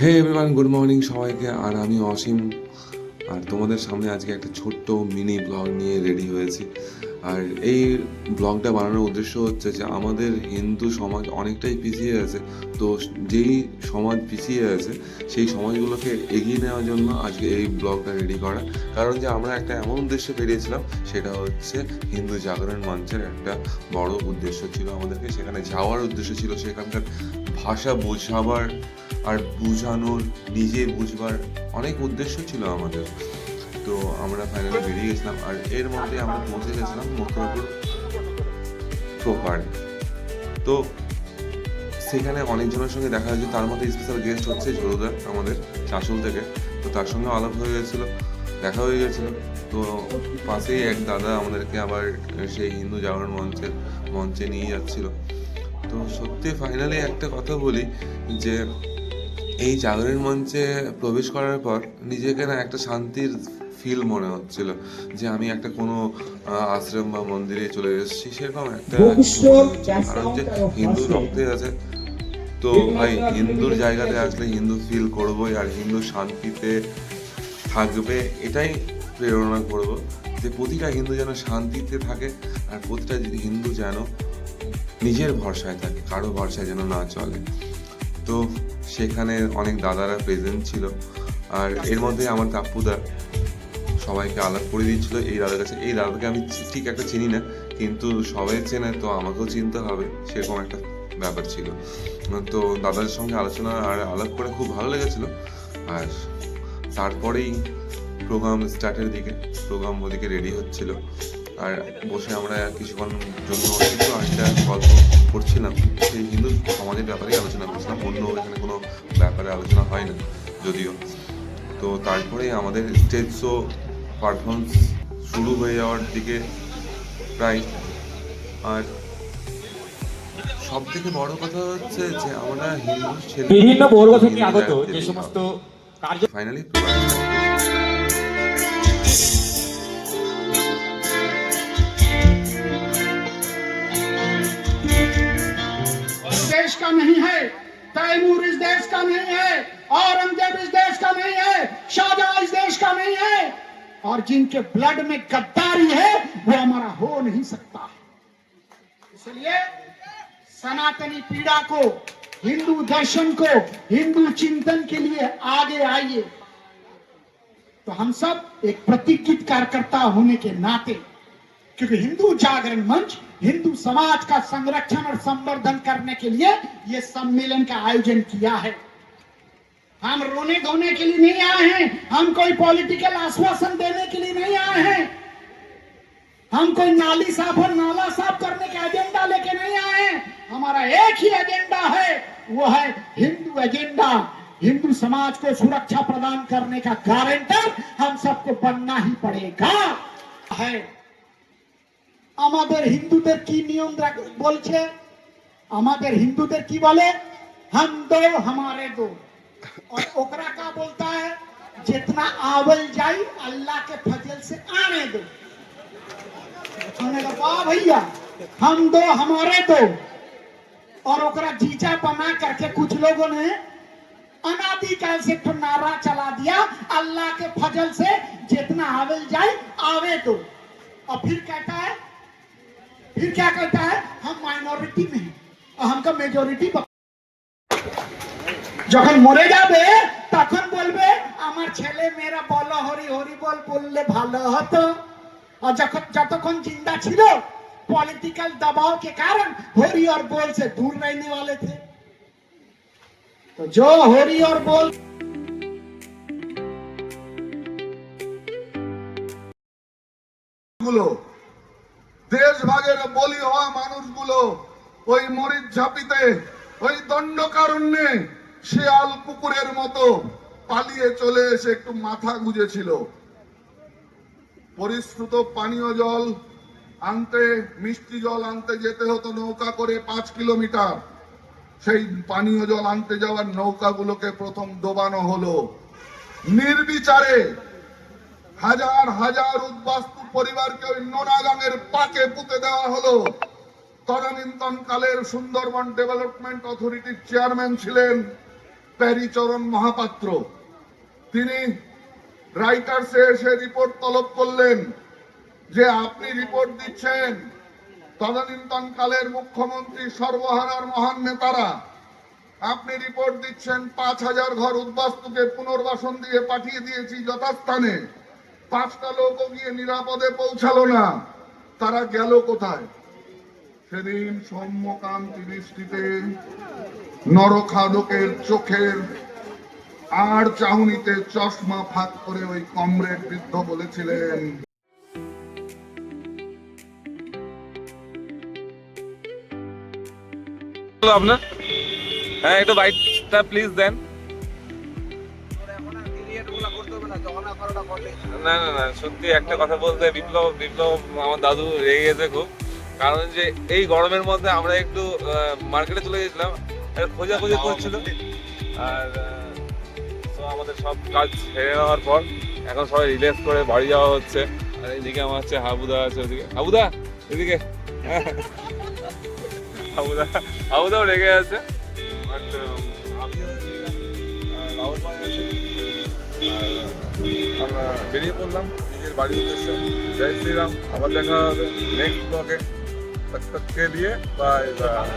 হে everyone, good morning সবাইকে। আর আমি অসীম, আর তোমাদের সামনে আজকে একটা ছোট্ট মিনি ব্লগ নিয়ে রেডি হয়েছি। আর এই ব্লগটা বানানোর উদ্দেশ্য হচ্ছে যে আমাদের হিন্দু সমাজ অনেকটাই পিছিয়ে আছে। তো যেই সমাজ পিছিয়ে আছে সেই সমাজগুলোকে এগিয়ে নেওয়ার জন্য আজকে এই ব্লগটা রেডি করা। কারণ যে আমরা একটা এমন উদ্দেশ্যে বেরিয়েছিলাম, সেটা হচ্ছে হিন্দু জাগরণ মঞ্চের একটা বড় উদ্দেশ্য ছিল আমাদেরকে। সেখানে যাওয়ার উদ্দেশ্য ছিল সেখানকার ভাষা বোঝাবার আর বুঝানোর, নিজে বুঝবার অনেক উদ্দেশ্য ছিল আমাদের। তো আমরা ফাইনালি বেরিয়ে গেছিলাম, আর এর মধ্যে আমরা পৌঁছে গেছিলাম মথুরাপুর প্রপারে। তো সেখানে অনেকজনের সঙ্গে দেখা হয়েছে, তার মধ্যে স্পেশাল গেস্ট হচ্ছে ঝরুদা আমাদের চাঁচল থেকে। তো তার সঙ্গে আলাপ হয়ে গেছিলো, দেখা হয়ে গেছিলো। তো পাশেই এক দাদা আমাদেরকে আবার সেই হিন্দু জাগরণ মঞ্চে নিয়ে যাচ্ছিল। তো সত্যি ফাইনালি একটা কথা বলি যে এই জাগরণ মঞ্চে প্রবেশ করার পর নিজেকে না একটা শান্তির ফিল মনে হচ্ছিল, যে আমি একটা কোনো আশ্রম বা মন্দিরে চলে এসেছি, সেরকম একটা কারণ যে হিন্দু রক্তে আছে। তো ভাই, হিন্দুর জায়গাতে আসলে হিন্দু ফিল করবোই, আর হিন্দু শান্তিতে থাকবে, এটাই প্রেরণা করব যে প্রতিটা হিন্দু যেন শান্তিতে থাকে, আর প্রতিটা হিন্দু যেন নিজের ভরসায় থাকে, কারো ভরসায় যেন না চলে। তো সেখানে অনেক দাদারা প্রেজেন্ট ছিল, আর এর মধ্যে আমার তাপ্পুদা সবাইকে আলাপ করে দিচ্ছিল এই দাদার কাছে। এই দাদাকে আমি ঠিক একটা চিনি না, কিন্তু সবাই চেনে, তো আমাকেও চিনতে হবে, সেরকম একটা ব্যাপার ছিল। তো দাদার সঙ্গে আলোচনা আর আলাপ করে খুব ভালো লেগেছিল। আর তারপরেই প্রোগ্রাম স্টার্টের দিকে, প্রোগ্রাম ওদিকে রেডি হচ্ছিল, আর বসে আমরা কিছুক্ষণ জন্য কিছু আড্ডা গল্প করছিলাম। সেই হিন্দু সমাজের ব্যাপারেই আলোচনা করছিলাম, অন্য এখানে কোনো ব্যাপারে আলোচনা হয় না যদিও। তো তারপরে আমাদের স্টেজ শো পারফরমেন্স শুরু হয়ে যাওয়ার দিকে প্রায়। আর সব থেকে বড় কথা হচ্ছে যে আমরা হিন্দু ছেলে বিভিন্ন বর্গ থেকে আগত যে সমস্ত কার্য ফাইনালি देश का नहीं है, तैमूर इस देश का नहीं है, औरंगजेब इस देश का नहीं है, शाहजहां इस देश का नहीं है, और जिनके ब्लड में गद्दारी है वो हमारा हो नहीं सकता। इसलिए सनातनी पीड़ा को, हिंदू दर्शन को, हिंदू चिंतन के लिए आगे आइए। तो हम सब एक प्रतिज्ञित कार्यकर्ता होने के नाते, क्योंकि हिंदू जागरण मंच हिंदू समाज का संरक्षण और संवर्धन करने के लिए ये सम्मेलन का आयोजन किया है। हम रोने धोने के लिए नहीं आए हैं, हम कोई पॉलिटिकल आश्वासन देने के लिए नहीं आए हैं, हम कोई नाली साफ और नाला साफ करने का एजेंडा लेके नहीं आए हैं। हमारा एक ही एजेंडा है, वो है हिंदू एजेंडा। हिंदू समाज को सुरक्षा प्रदान करने का गारंटर हम सबको बनना ही पड़ेगा है। আমাদের হিন্দুদের কি নিয়ম বলছে, আমাদের হিন্দুদের কি বলে, हम दो हमारे दो, और ओकरा का बोलता है जितना आवल जाई अल्लाह के फजल से आने दो। वाह भैया, हम दो हमारे दो, और ओकरा जीजा बना करके कुछ लोगों ने अनादिकाल से तो नारा चला दिया, अल्लाह के फजल से जितना आवल जाए आवे दो। और फिर कहता है, फिर क्या कहता है, हम माइनॉरिटी में हैं और हमका मेजॉरिटी। যখন মরে যাবে তখন বলবে আমার ছেলে মেয়েরা বলো হরি হরি বল বললে ভালো হতো। और যতক্ষণ जिंदा ছিল पॉलिटिकल दबाव के कारण होरी और बोल से दूर रहने वाले थे। तो जो होरी और बोल গুলো, দেশ ভাগের বলি হওয়া মানুষগুলো ওই মরিচ ঝাপিতে, ওই দণ্ডকারণ্যে শিয়াল কুকুরের মতো পালিয়ে চলে এসে একটু মাথা গুজেছিল। পরিশ্রুত পানীয় জল আনতে, মিষ্টি জল আনতে যেতে হতো নৌকা করে 5 কিলোমিটার। সেই পানীয় জল আনতে যাওয়ার নৌকাগুলোকে প্রথম ডোবানো হলো নির্বিচারে। হাজার হাজার উদ্বাস্তু পরিবারকে ওই নোনাগাঙের পাকে পুঁতে দেওয়া হলো। তদানীন্তন কালের সুন্দরবন ডেভেলপমেন্ট অথরিটির চেয়ারম্যান ছিলেন প্যারিচরণ মহাপাত্র, তিনি রাইটার্সে এসে রিপোর্ট তলব করলেন যে আপনি রিপোর্ট দিচ্ছেন তদানীন্তনকালের মুখ্যমন্ত্রী সর্বহারার মহান নেতারা, আপনি রিপোর্ট দিচ্ছেন 5,000 ঘর উদ্বাস্তুকে পুনর্বাসন দিয়ে পাঠিয়ে দিয়েছি যথাস্থানে, 5টা লোকও গিয়ে নিরাপদে পৌঁছালো না, তারা গেল কোথায়? সেদিন সৌম্যকান্তি দৃষ্টিতে নরখাদকের চোখের আর চাহনিতে চশমা ফাঁক করে ওই কমরেড বৃদ্ধ বলেছিলেন, আপনার হ্যাঁ একটু বাইকটা প্লিজ দেন। না না না, সত্যি একটা কথা বলতে বিপ্লব আমার দাদু রেগে গেছে খুব, কারণ যে এই গরমের মধ্যে আমরা একটু মার্কেটে চলে গেছিলাম, খোঁজাখুঁজি করছিল, আর তো আমাদের সব কাজ সেরে নেওয়ার পর এখন সবাই রিল্যাক্স করে বাড়ি যাওয়া হচ্ছে। আর এদিকে আমার হচ্ছে হাবুদা আছে, ওদিকে হাবুদা এদিকে হাবুদাও রেগে আছে, বাট আমিও রাহুল ভাই আছে, আমরা বেরিয়ে পড়লাম নিজের বাড়ির উদ্দেশ্যে। জয় শ্রীরাম, আবার দেখা হবে নেক্সট ব্লগে। তক তক কে লিয়ে বাই বাই।